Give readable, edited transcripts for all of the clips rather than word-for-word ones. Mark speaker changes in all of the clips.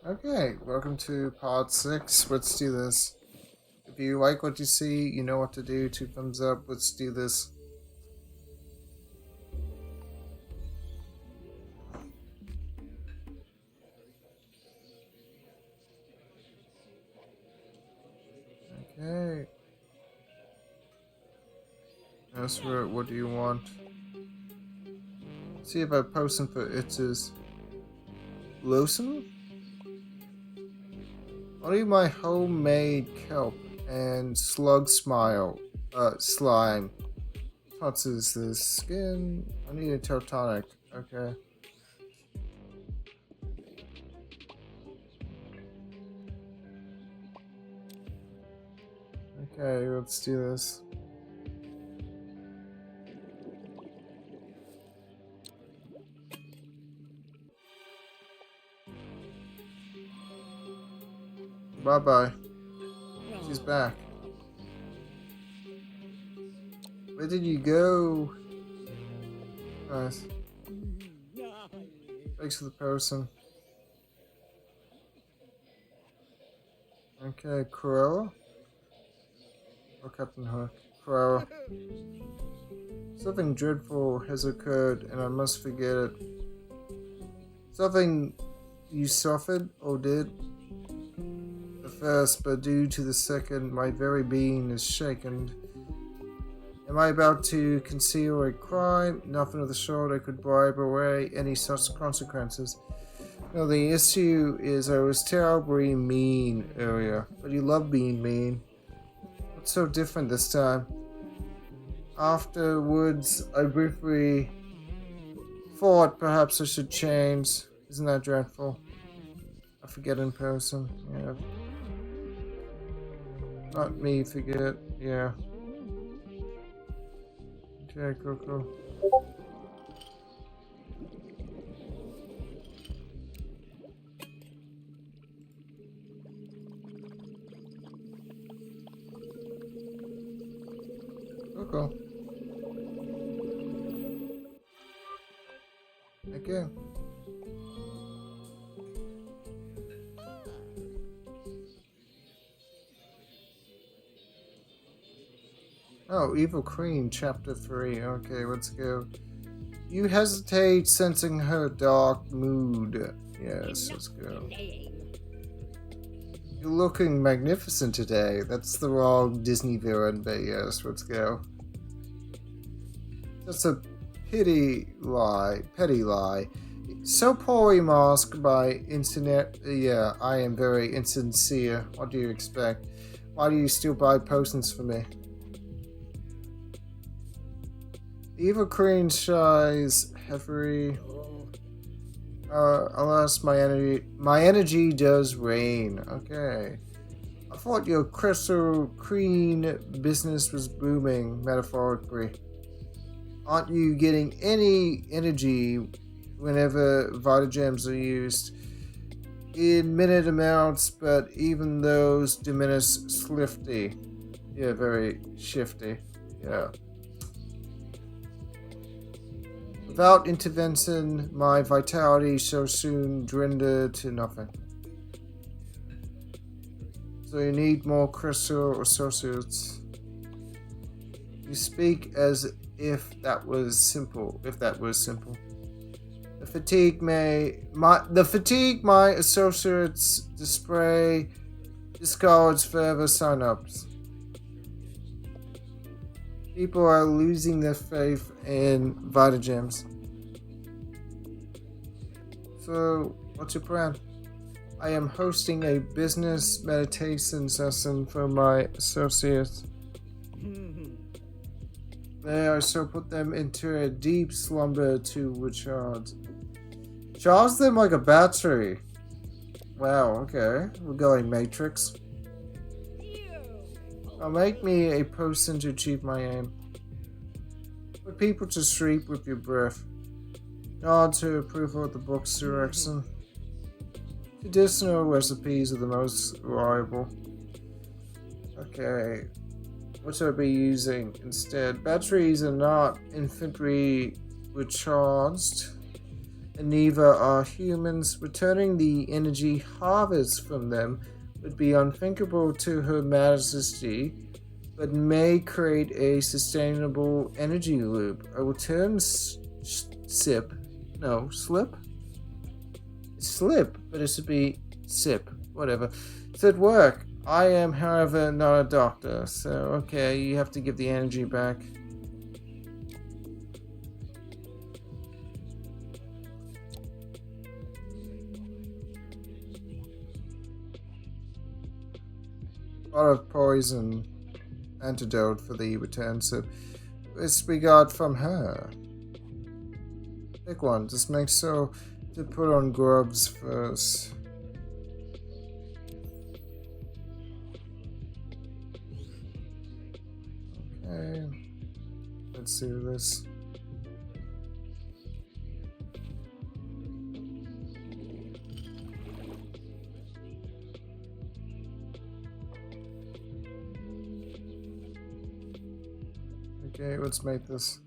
Speaker 1: Okay, welcome to part 6. Let's do this. If you like what you see, you know what to do. 2 thumbs up. Let's do this. Okay. That's right. What do you want? See if I post them for it is lotion? Only my homemade kelp and slug slime. What is this? Skin? I need a teutonic. Okay. Okay, let's do this. Bye bye. She's back. Where did you go? Nice. Thanks for the person. Okay, Cruella? Or Captain Hook? Cruella. Something dreadful has occurred and I must forget it. Something you suffered or did? The first, but due to the second, my very being is shaken. Am I about to conceal a crime? Nothing of the sort. I could bribe away any such consequences. No, the issue is I was terribly mean earlier, but you love being mean. What's so different this time? Afterwards, I briefly thought perhaps I should change. Isn't that dreadful? I forget in person. Yeah. Not me forget. Yeah. Okay, cool. Cool. Okay. Oh, Evil Queen, Chapter 3. Okay, let's go. You hesitate, sensing her dark mood. Yes, let's go. You're looking magnificent today. That's the wrong Disney villain, but yes, let's go. That's a petty lie. So poorly masked by internet. Yeah, I am very insincere. What do you expect? Why do you still buy potions for me? Evil Queen shies heavily. Alas, my energy does wane. Okay. I thought your crystal queen business was booming, metaphorically. Aren't you getting any energy whenever Vita Gems are used? In minute amounts, but even those diminish swiftly. Yeah, very shifty. Yeah. Without intervention, my vitality so soon dwindled to nothing. So you need more crystal associates. You speak as if that was simple. The fatigue my associates discards further sign-ups. People are losing their faith in Vita Gems. So, what's your plan? I am hosting a business meditation session for my associates. There, I shall put them into a deep slumber to recharge. Charge them like a battery. Wow, okay. We're going Matrix. Now make me a person to achieve my aim. Put people to sleep with your breath. Nod to approval of the book's direction. Traditional recipes are the most reliable. Okay. What should I be using instead? Batteries are not infinitely recharged. and neither are humans. Returning the energy harvest from them would be unthinkable to Her Majesty, but may create a sustainable energy loop. A return sip. No, slip? Slip, but it should be sip. Whatever. Should work. I am, however, not a doctor, so okay, you have to give the energy back. Lot of poison antidote for the return sip. This we got from her. Pick one. Just make sure to put on gloves first. Okay. Let's do this. Okay, let's make this.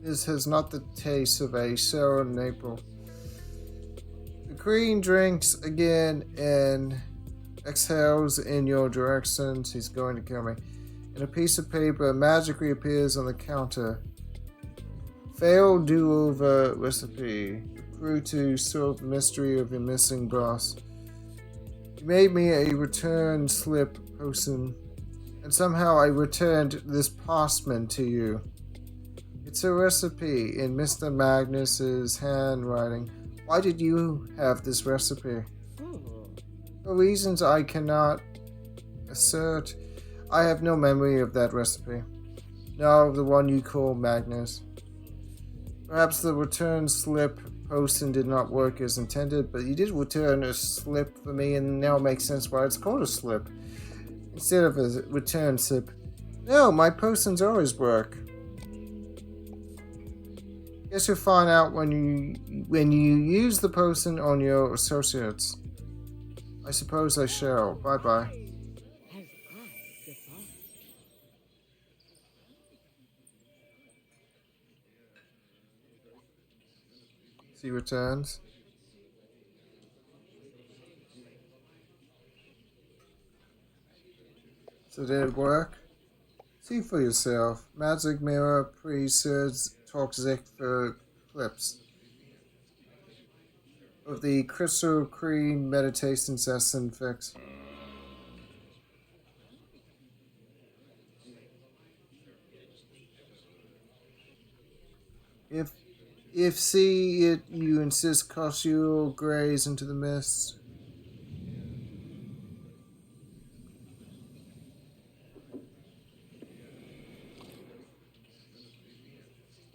Speaker 1: This has not the taste of a sour maple. The queen drinks again and exhales in your direction. She's going to kill me. And a piece of paper magically appears on the counter. Failed do-over recipe. The crew to solve the mystery of your missing boss. You made me a return slip potion, and somehow I returned this parchment to you. It's a recipe in Mr. Magnus's handwriting. Why did you have this recipe? For reasons I cannot assert, I have no memory of that recipe. No, the one you call Magnus. Perhaps the return slip potion did not work as intended, but you did return a slip for me, and now it makes sense why it's called a slip instead of a return slip. No, my potions always work. Guess you'll find out when you use the potion on your associates. I suppose I shall. Bye bye. She returns. So did it work? See for yourself. Magic mirror pre-surge toxic for clips of the crystal cream meditation session fix. If see it you insist Cosio graze into the mist.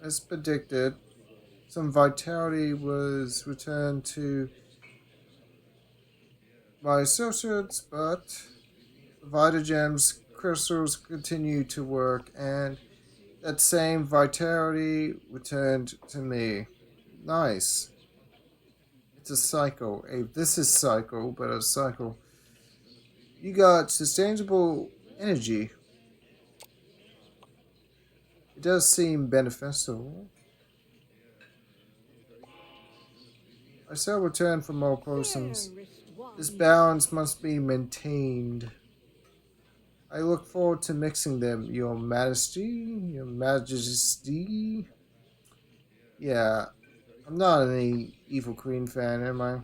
Speaker 1: As predicted, some vitality was returned to my associates, but the Vita Gems crystals continue to work, and that same vitality returned to me. Nice. It's a cycle. A vicious cycle, but a cycle. You got sustainable energy. It does seem beneficial. I shall return for more potions. This balance must be maintained. I look forward to mixing them, Your Majesty. Your Majesty. Yeah, I'm not an evil queen fan, am I?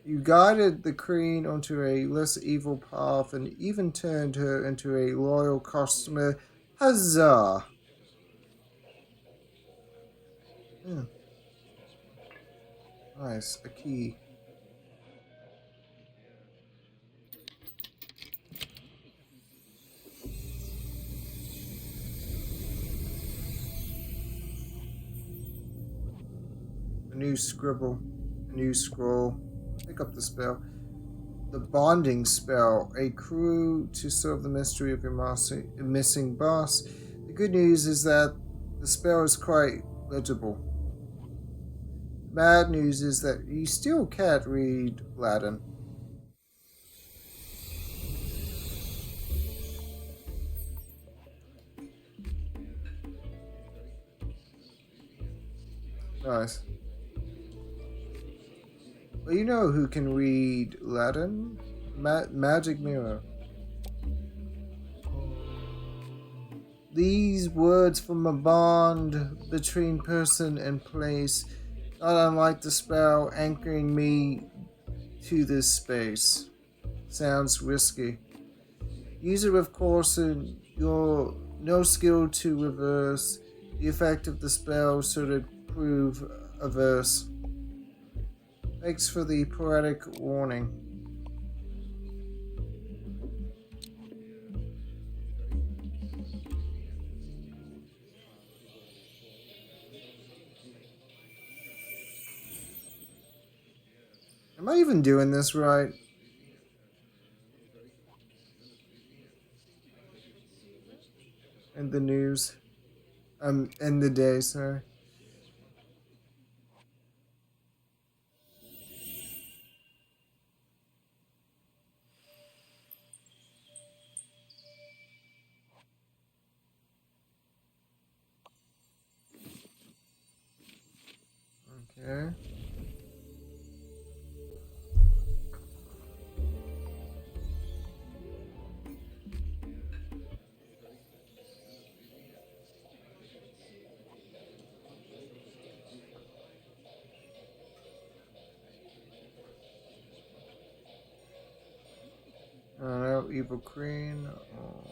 Speaker 1: You guided the queen onto a less evil path and even turned her into a loyal customer. Huzzah! Yeah, nice, a key. A new scribble, a new scroll. Pick up the spell. The bonding spell, a clue to solve the mystery of your missing boss. The good news is that the spell is quite legible. The bad news is that you still can't read Latin. Nice. Well, you know who can read Latin? Magic mirror. These words form a bond between person and place, not unlike the spell anchoring me to this space. Sounds risky. Use it with caution. You're no skill to reverse the effect of the spell should it prove averse. Thanks for the poetic warning. Am I even doing this right? In the news? In the day, sorry. Okay. I don't know, Evil Queen. Oh.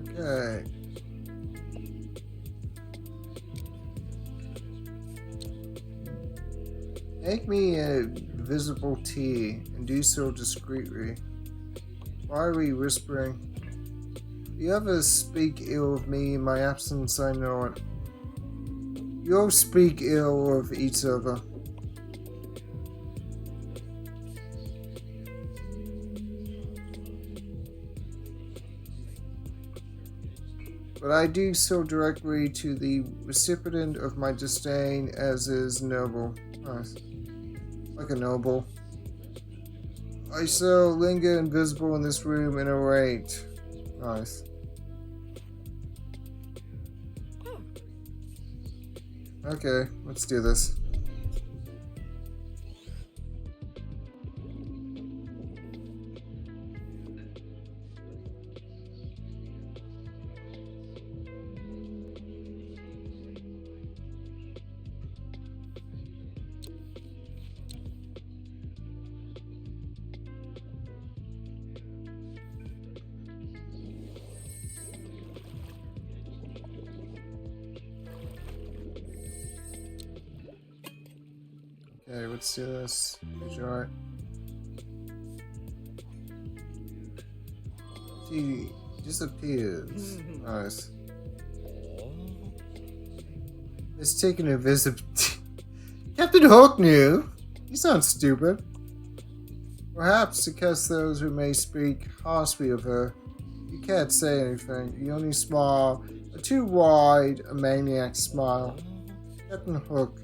Speaker 1: Okay. Make me a visible tea and do so discreetly. Why are we whispering? You ever speak ill of me in my absence, I know it. You all speak ill of each other. But I do so directly to the recipient of my disdain as is noble. Nice. Like a noble. I shall linger invisible in this room and await. Nice. Okay, let's do this. Okay, let's do this. Enjoy. She disappears. Nice. It's taking a visit. Captain Hook knew. You sound stupid. Perhaps because those who may speak harshly of her, you can't say anything. You only smile a too wide, a maniac smile. Captain Hook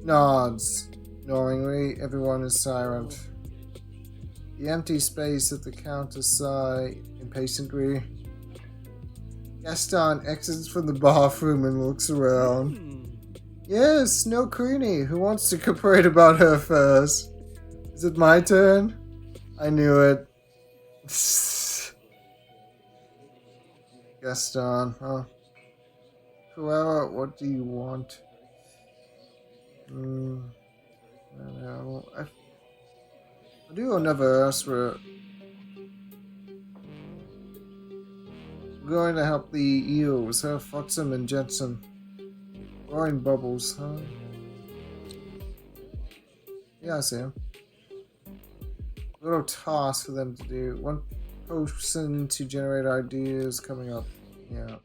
Speaker 1: nods. Knowingly, everyone is silent. The empty space at the counter sigh impatiently. Gaston exits from the bathroom and looks around. Yes, no Queenie. Who wants to complain about her first? Is it my turn? I knew it. Gaston, huh? Cruella, what do you want? I don't know. I do never ask for it. I'm going to help the eels, huh? Flotsam and Jetsam. Blowing bubbles, huh? Yeah, I see him. Little task for them to do. One person to generate ideas coming up. Yeah.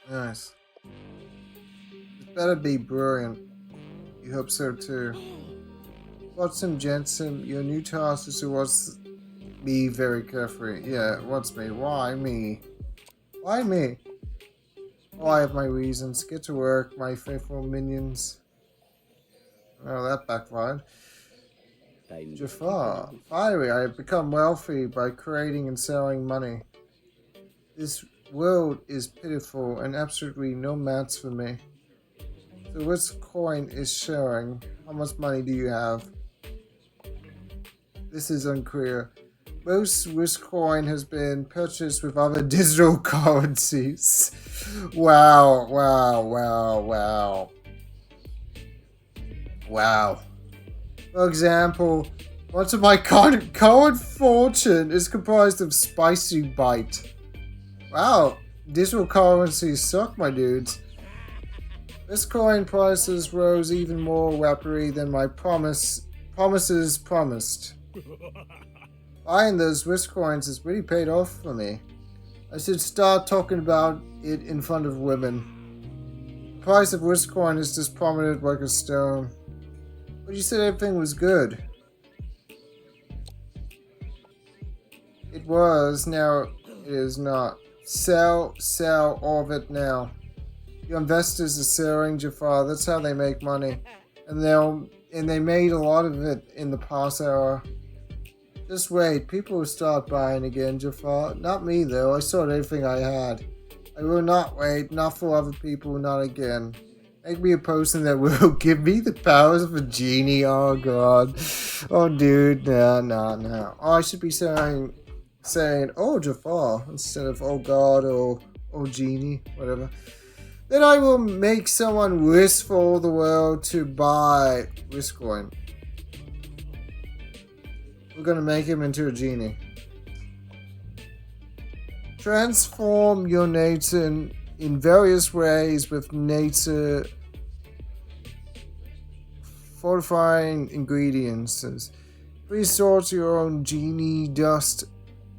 Speaker 1: Nice. It better be brilliant. You hope so too. Watson Jensen, your new task is to watch me very carefully. Yeah, what's me? Why me? Why me? Oh, I have my reasons. Get to work, my faithful minions. Oh, that backfired. Jafar, finally, I have become wealthy by creating and selling money. This world is pitiful and absolutely no match for me. So which coin is showing? How much money do you have? This is unclear. Most Wish coin has been purchased with other digital currencies. Wow, wow, wow, wow. Wow. For example, much of my current fortune is comprised of spicy bite. Wow, digital currencies suck, my dudes. This coin prices rose even more rapidly than my promises promised. Buying those Wish coins has really paid off for me. I should start talking about it in front of women. The price of Wish coin is just prominent like a stone. But you said everything was good. It was, now it is not. Sell all of it now. Your investors are selling, Jafar. That's how they make money. And they made a lot of it in the past hour. Just wait, people will start buying again, Jafar. Not me though, I sold everything I had. I will not wait, not for other people, not again. Make me a person that will give me the powers of a genie, oh god. Oh dude, no. Oh, I should be saying, oh Jafar, instead of oh god or oh genie, whatever. Then I will make someone wish for the world to buy Wish coin. We're gonna make him into a genie. Transform your nature in various ways with nature fortifying ingredients. Please sort your own genie dust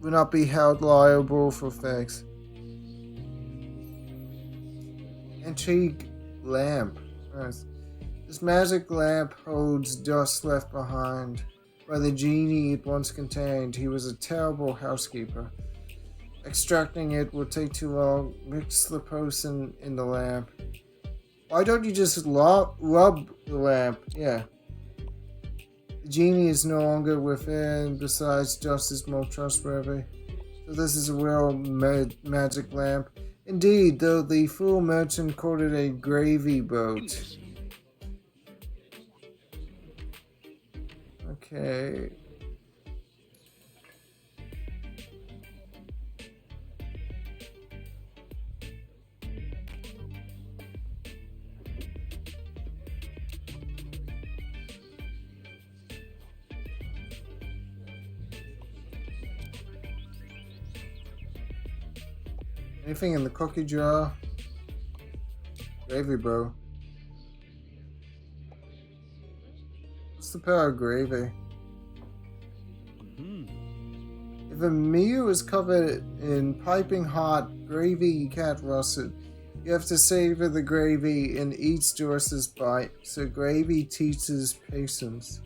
Speaker 1: will not be held liable for effects. Antique lamp. Nice. This magic lamp holds dust left behind by the genie it once contained. He was a terrible housekeeper. Extracting it will take too long. Mix the potion in the lamp. Why don't you just rub the lamp? Yeah. The genie is no longer within. Besides, dust is more trustworthy. So this is a real magic lamp. Indeed, though the fool merchant called it a gravy boat. Okay. Anything in the cookie jar? Gravy bowl. What's the power of gravy? If a meal is covered in piping hot gravy, you can't rust it. You have to savor the gravy in each dorsey's bite, so gravy teaches patience.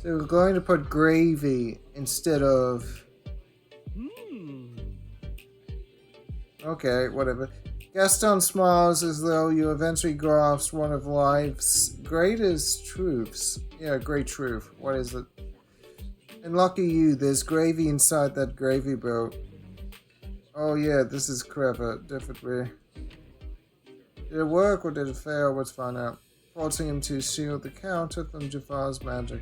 Speaker 1: So we're going to put gravy instead of... Okay, whatever. Gaston smiles as though you eventually grasp one of life's greatest truths. Yeah, great truth. What is it? And lucky you, there's gravy inside that gravy boat. Oh yeah, this is clever, definitely. Did it work or did it fail? Let's find out. Forcing him to shield the counter from Jafar's magic.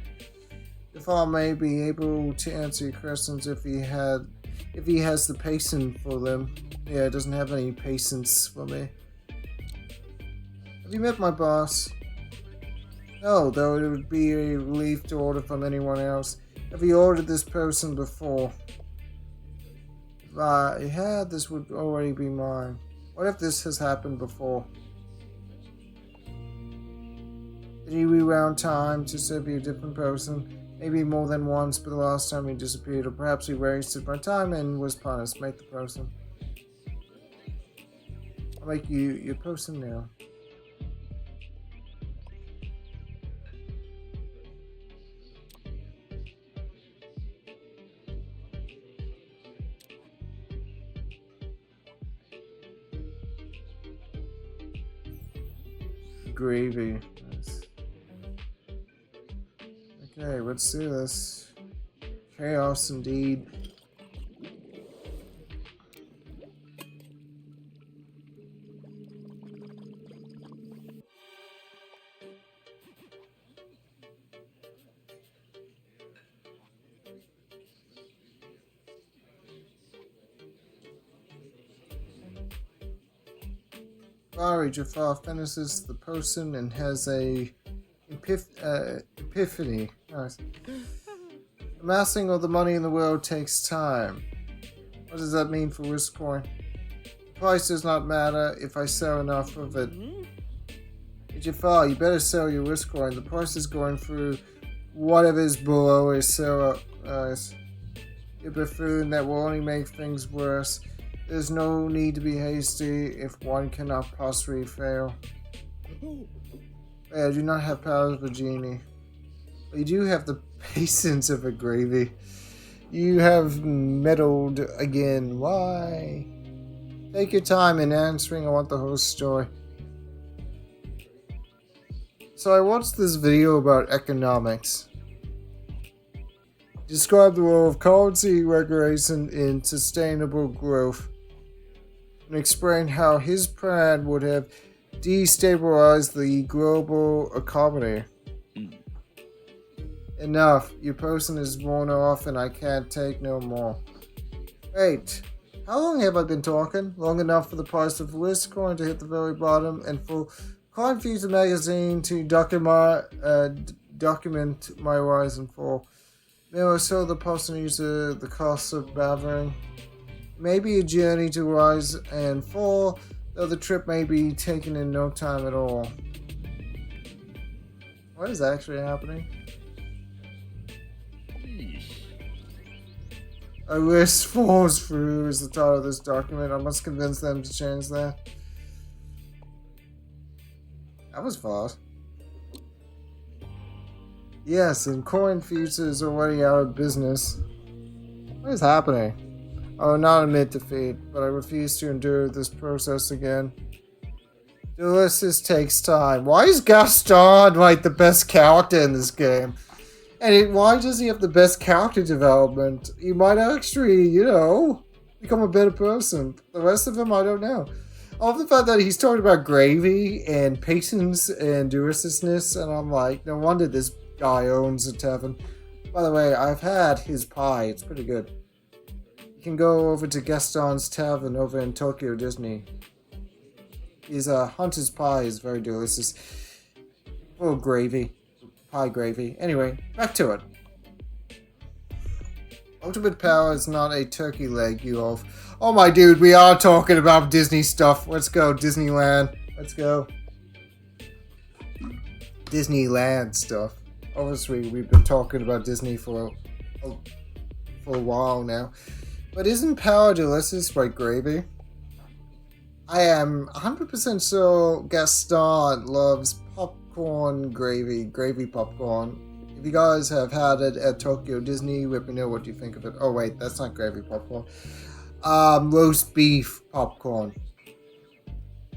Speaker 1: Jafar may be able to answer your questions if he has the patience for them. Yeah, it doesn't have any patience for me. Have you met my boss? No, though it would be a relief to order from anyone else. Have you ordered this person before? If I had, this would already be mine. What if this has happened before? Did he rewound time to serve you a different person? Maybe more than once, but the last time he disappeared, or perhaps he wasted my time and was punished. Make the person. I'll make you your person now. Gravy. Nice. Okay, let's do this. Chaos indeed. Sorry, Jafar finishes the person and has a epiphany. Nice. Amassing all the money in the world takes time. What does that mean for Wiscoin? The price does not matter if I sell enough of it. Hey, Jafar, you better sell your Wiscoin. The price is going through whatever is below is sell. You buffoon, that will only make things worse. There's no need to be hasty if one cannot possibly fail. I do not have powers of a genie. But you do have the patience of a gravy. You have meddled again. Why? Take your time in answering. I want the whole story. So I watched this video about economics. Describe the role of currency regulation in sustainable growth. And explain how his plan would have destabilized the global economy. Enough. Your person is worn off and I can't take no more. Wait. How long have I been talking? Long enough for the price of Wiscoin to hit the very bottom and for Coin Future magazine to document my rise and fall. Now I saw the person user the cost of bathering. Maybe a journey to rise and fall, though the trip may be taken in no time at all. What is actually happening? A wish falls through is the title of this document. I must convince them to change that. That was fast. Yes, and Coin Future is already out of business. What is happening? I will not admit defeat, but I refuse to endure this process again. Ulysses takes time. Why is Gaston like the best character in this game? And why does he have the best character development? He might actually, become a better person. The rest of him, I don't know. I love the fact that he's talking about gravy and patience and deliciousness, and I'm like, no wonder this guy owns a tavern. By the way, I've had his pie. It's pretty good. You can go over to Gaston's Tavern over in Tokyo Disney. His Hunter's Pie is very delicious. Full of gravy. Pie gravy. Anyway, back to it. Ultimate power is not a turkey leg, you oaf. Oh my dude, we are talking about Disney stuff. Let's go, Disneyland. Let's go. Disneyland stuff. Obviously, we've been talking about Disney for a while now. But isn't power delicious like gravy? I am 100% sure Gaston loves popcorn gravy popcorn. If you guys have had it at Tokyo Disney, let me know what you think of it. Oh wait, that's not gravy popcorn. Roast beef popcorn.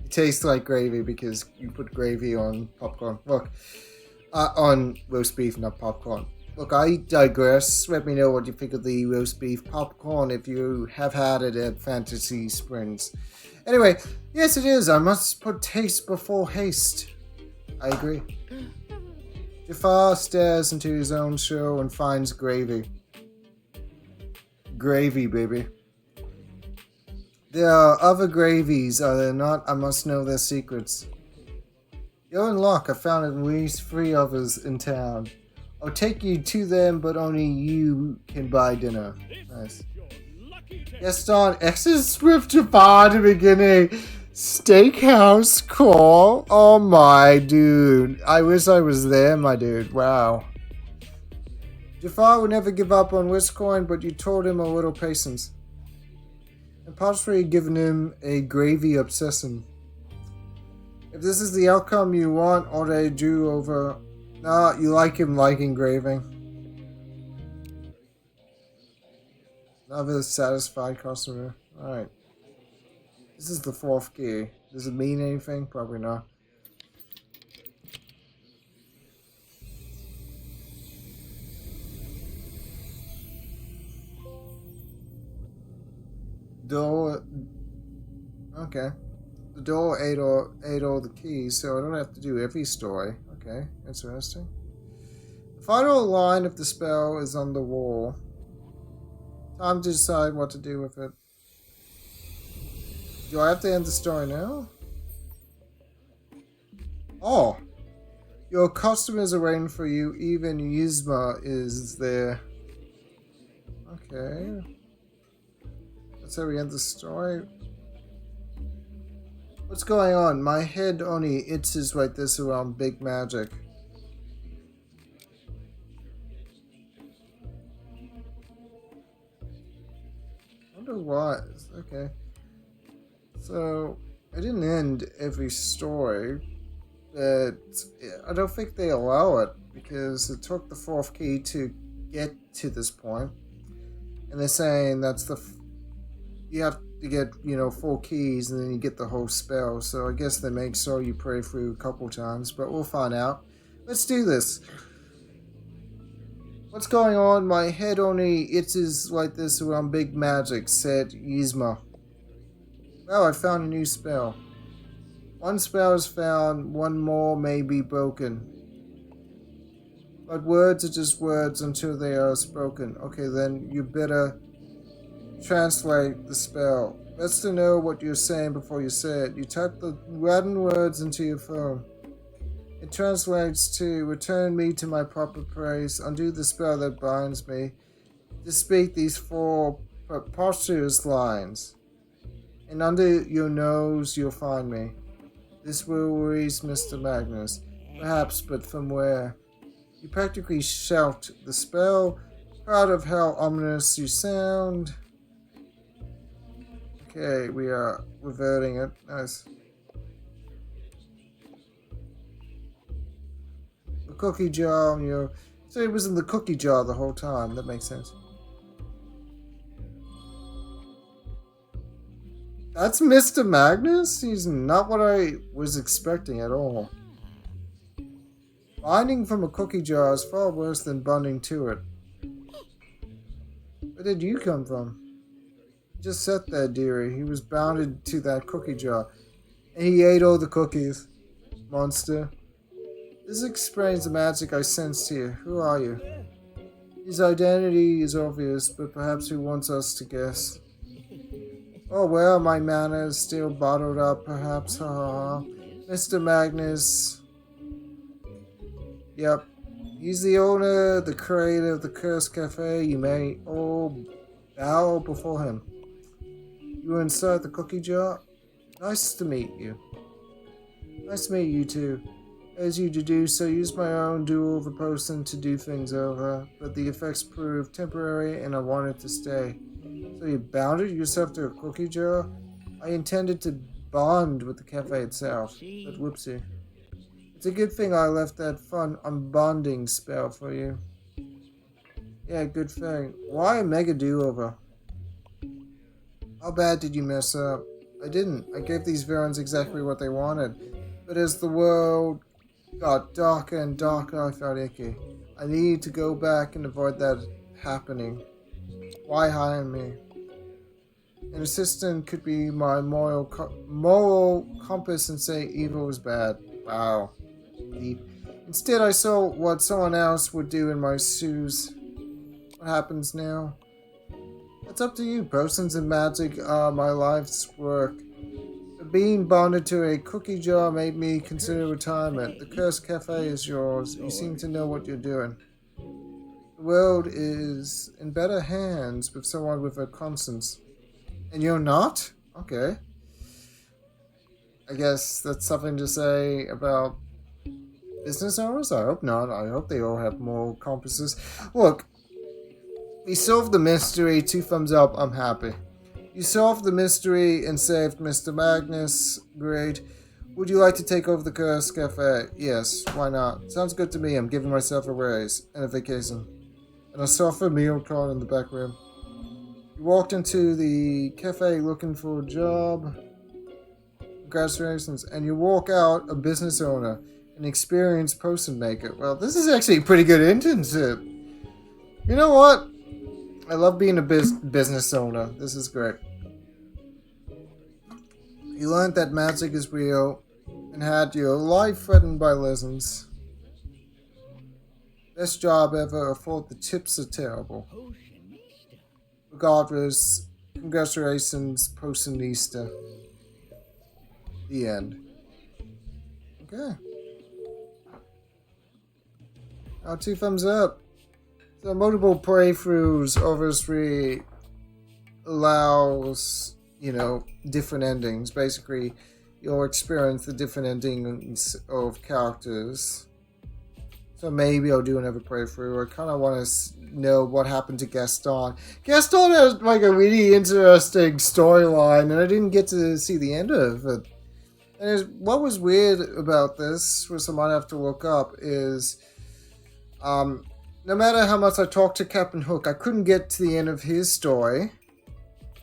Speaker 1: It tastes like gravy because you put gravy on popcorn. Look, on roast beef, not popcorn. Look, I digress. Let me know what you think of the roast beef popcorn if you have had it at Fantasy Springs. Anyway, yes it is. I must put taste before haste. I agree. Jafar stares into his own show and finds gravy. Gravy, baby. There are other gravies, are there not? I must know their secrets. You're in luck. I found at least 3 others in town. I'll take you to them, but only you can buy dinner. Nice. Gaston X's with Jafar at the beginning. Steakhouse call. Oh my dude. I wish I was there, my dude. Wow. Jafar would never give up on Wiscoin, but you told him a little patience. And possibly given him a gravy obsession. If this is the outcome you want, or they do over... Nah, you like him like engraving. Another satisfied customer. Alright. This is the fourth key. Does it mean anything? Probably not. Door. Okay. The door ate all the keys, so I don't have to do every story. Okay, interesting. The final line of the spell is on the wall. Time to decide what to do with it. Do I have to end the story now? Oh! Your customers are waiting for you. Even Yzma is there. Okay. That's how we end the story. What's going on? My head only itches like this around big magic. I wonder why. Okay. So, I didn't end every story, but I don't think they allow it because it took the fourth key to get to this point. And they're saying that's you have to get, 4 keys and then you get the whole spell. So I guess they make sure you pray through a couple times, but we'll find out. Let's do this. What's going on? My head only itches like this around big magic, said Yzma. Well, I found a new spell. One spell is found, one more may be broken. But words are just words until they are spoken. Okay, then you better translate the spell. Best to know what you're saying before you say it. You type the Latin words into your phone. It translates to return me to my proper place, undo the spell that binds me, to speak these 4 preposterous lines. And under your nose you'll find me. This will release Mr. Magnus. Perhaps, but from where? You practically shout the spell, proud of how ominous you sound. Okay, we are reverting it. Nice. The cookie jar, so it was in the cookie jar the whole time. That makes sense. That's Mr. Magnus? He's not what I was expecting at all. Binding from a cookie jar is far worse than bonding to it. Where did you come from? He just sat there, dearie. He was bounded to that cookie jar. And he ate all the cookies. Monster. This explains the magic I sensed here. Who are you? His identity is obvious, but perhaps he wants us to guess. Oh well, my mana is still bottled up, perhaps. Mr. Magnus. Yep. He's the owner, the creator of the Cursed Cafe. You may all bow before him. You were inside the cookie jar? Nice to meet you. Nice to meet you too. As you to do so, use my own dual of a potion to do things over, but the effects proved temporary and I wanted to stay. So you bounded yourself to a cookie jar? I intended to bond with the cafe itself, but whoopsie. It's a good thing I left that fun unbonding spell for you. Yeah, good thing. Why a mega do-over? How bad did you mess up? I didn't. I gave these villains exactly what they wanted. But as the world got darker and darker, I felt icky. I needed to go back and avoid that happening. Why hire me? An assistant could be my moral compass and say evil is bad. Wow. Deep. Instead, I saw what someone else would do in my shoes. What happens now? It's up to you. Potions and magic are my life's work. But being bonded to a cookie jar made me consider retirement. The Cursed Cafe is yours. You seem to know what you're doing. The world is in better hands with someone with a conscience. And you're not? Okay. I guess that's something to say about business owners? I hope not. I hope they all have moral compasses. Look, We solved the mystery. 2 thumbs up. I'm happy. You solved the mystery and saved Mr. Magnus. Great. Would you like to take over the Curse Cafe? Yes, why not? Sounds good to me. I'm giving myself a raise and a vacation. And a sofa meal card in the back room. You walked into the cafe looking for a job. Congratulations. And you walk out a business owner, an experienced potion maker. Well, this is actually a pretty good internship. You know what? I love being a business owner. This is great. You learned that magic is real and had your life threatened by lessons. Best job ever. I thought the tips are terrible. Regardless, congratulations, Potionista. The end. Okay. 2 thumbs up. So multiple playthroughs obviously allows, different endings. Basically, you'll experience the different endings of characters. So maybe I'll do another playthrough. I kind of want to know what happened to Gaston. Gaston has like a really interesting storyline, and I didn't get to see the end of it. And what was weird about this, which I might have to look up, is no matter how much I talked to Captain Hook, I couldn't get to the end of his story.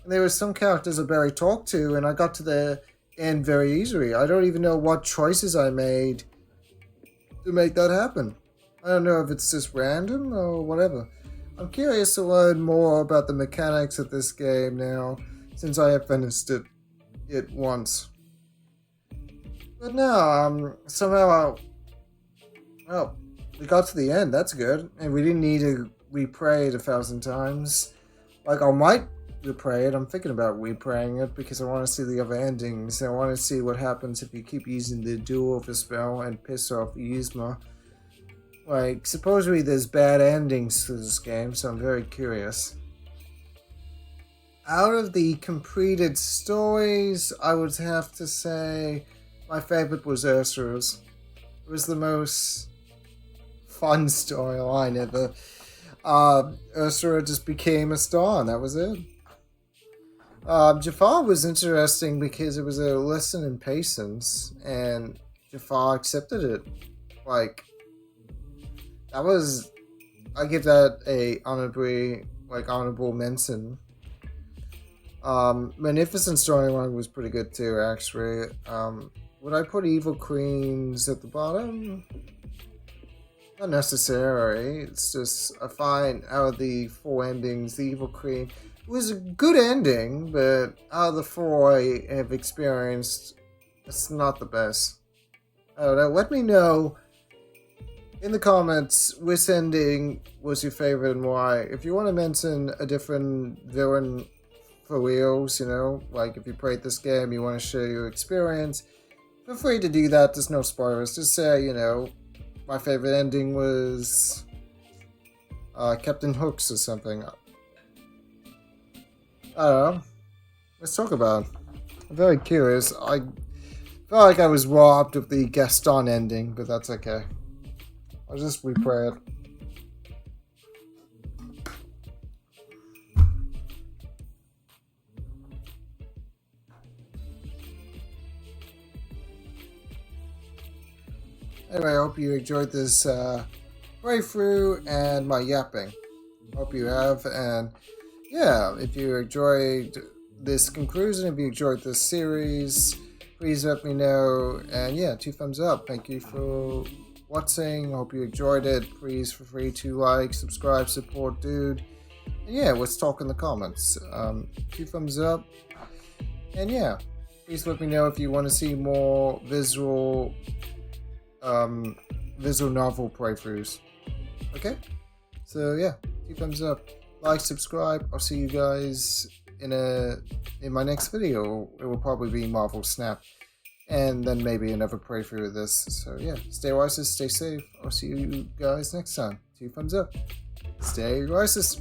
Speaker 1: And there were some characters I barely talked to, and I got to the end very easily. I don't even know what choices I made to make that happen. I don't know if it's just random or whatever. I'm curious to learn more about the mechanics of this game now, since I have finished it once. But no, somehow, we got to the end. That's good, and we didn't need to replay it 1,000 times. Like, I might replay it. I'm thinking about replaying it because I want to see the other endings. I want to see what happens if you keep using the duel of the spell and piss off Yzma. Like, supposedly there's bad endings to this game, so I'm very curious. Out of the completed stories, I would have to say my favorite was Ursula's. It was the most fun storyline ever. Ursula just became a star, and that was it. Jafar was interesting because it was a lesson in patience, and Jafar accepted it. Like, that was, I give that a honorable mention. Magnificent storyline was pretty good too, actually. Would I put Evil Queens at the bottom? Not necessarily. It's just, I find out of the 4 endings, the Evil Queen was a good ending, but out of the 4 I have experienced, it's not the best. I don't know. Let me know in the comments which ending was your favorite and why. If you want to mention a different villain for reals, like if you played this game, you want to share your experience, feel free to do that. There's no spoilers. Just say, my favorite ending was Captain Hook's or something. I don't know. Let's talk about it. I'm very curious. I felt like I was robbed of the Gaston ending, but that's okay. I'll just replay it. Anyway, I hope you enjoyed this playthrough and my yapping. Hope you have, and yeah, if you enjoyed this conclusion, if you enjoyed this series, please let me know, and yeah, 2 thumbs up. Thank you for watching. Hope you enjoyed it. Please feel free to like, subscribe, support dude, and yeah, let's talk in the comments. 2 thumbs up, and yeah, please let me know if you want to see more visual novel playthroughs. Okay, so yeah, 2 thumbs up, like, subscribe. I'll see you guys in my next video. It will probably be Marvel Snap, and then maybe another playthrough of this. So yeah, stay wise, stay safe. I'll see you guys next time. 2 thumbs up. Stay wise.